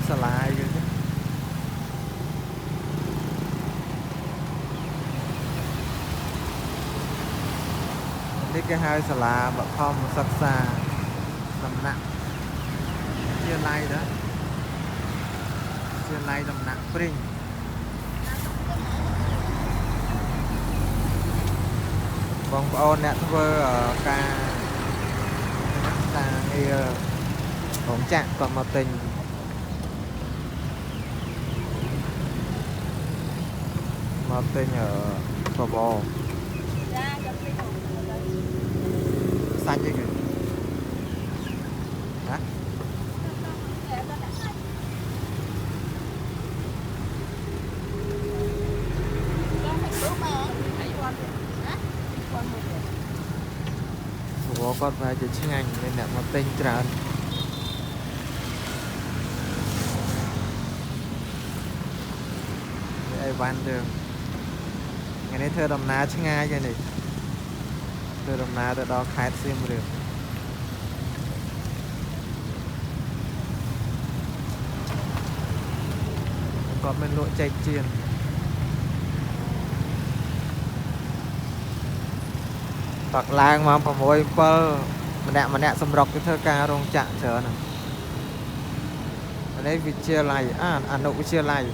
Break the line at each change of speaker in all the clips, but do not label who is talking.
xà lai chứ đi cái hai xà la bậc phong sắc xa tầm nặng chia lai đó chia lai tầm nặng spring bông ôn nè thưa ở ca ta nghe ổn trạng còn một tình ở phò bò xanh như kìa hả phò con phải chỉ chuyên ngành nên là một tình tràn ai van đường ngày nay thơ đầm ná chứ ngay cái này thơ đầm ná từ đó khai xem được còn bên lội chạy chiên hoặc lang mà phòng môi pơ mà nè xâm rọc cái thơ ca rong chạm chờ nè ở đây vị chia lại nụ chia lại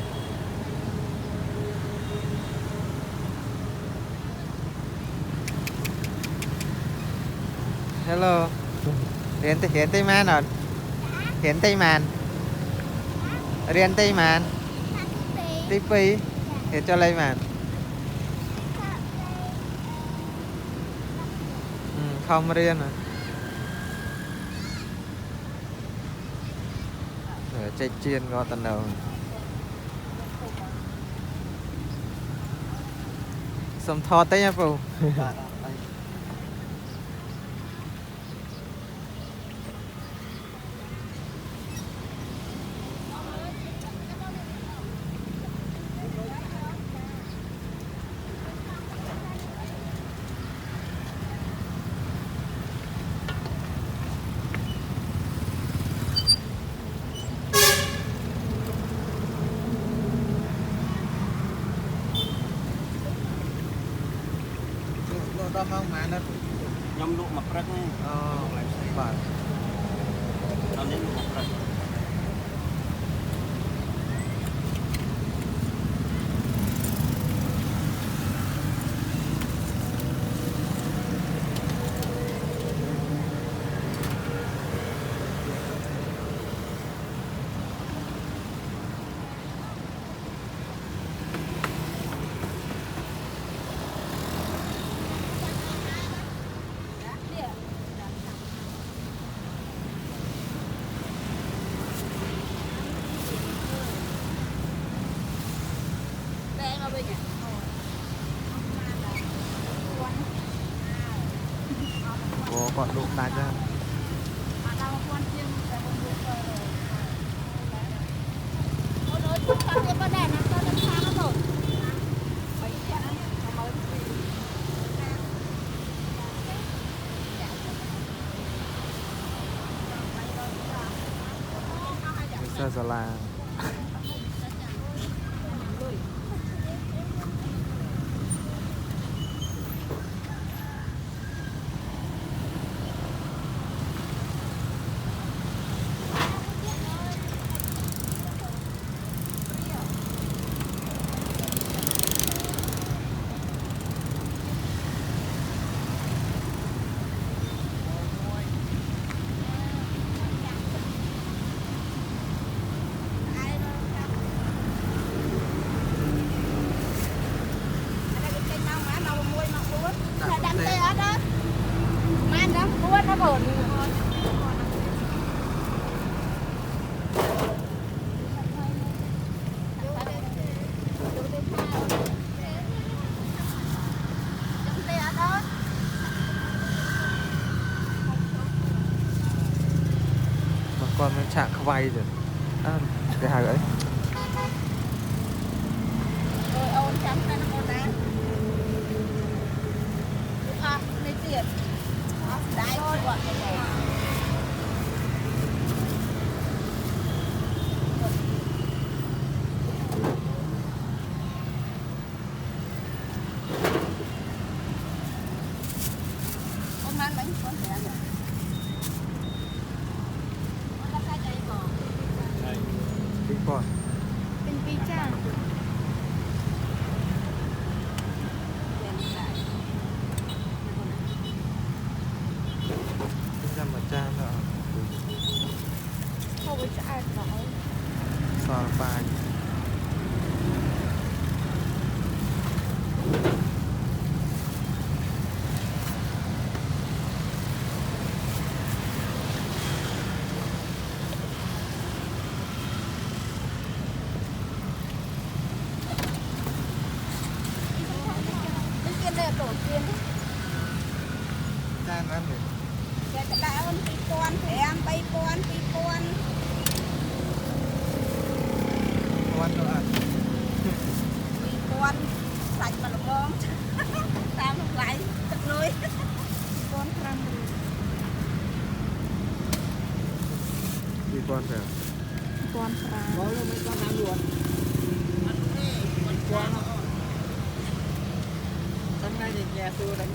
hello hiện tây man rồi hiện tây man riêng tây man tivi hiện cho lấy man không riêng rồi chạy chiên gọi tận đầu xong thò tới nha phụ đó không mà nó
nhom lụa mặt rắc này
bạn
nó lên lụa mặt rắc
của bọn đụng đại ra sơ là con chạm vay rồi cái hàng ấy
rồi ôn chấm ra nó ôn ra lấy tiền đái gọi มันมันคนแก่เนี่ยมันราคาใจบอก
ពីគាត់
เป็นปีจ้าเป็นใจ
ចាំមួយចានទៅអត់
เขาไปจะอ่านเขา
សល់បាយ
เป็นเกียนเลยโดดเกียน
ចានអត់ទេ
แกจะได้เอาปีปอนแถมไปปอนปีปอน
គាត់ទៅអត់
ปีปอนใส่ปลาบองตามไหลตึกเลยปีปอนครั้ง
ពីគាត់ទៅ
ปอนครั้ง
Có luôn mấy con ăn luôn. Ăn đi, con con nó. Hôm nay thì nhà tôi đánh.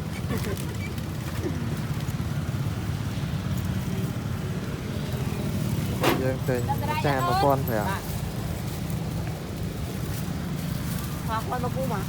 យើងទិញចាន1500
Hoặc con nó cũng mà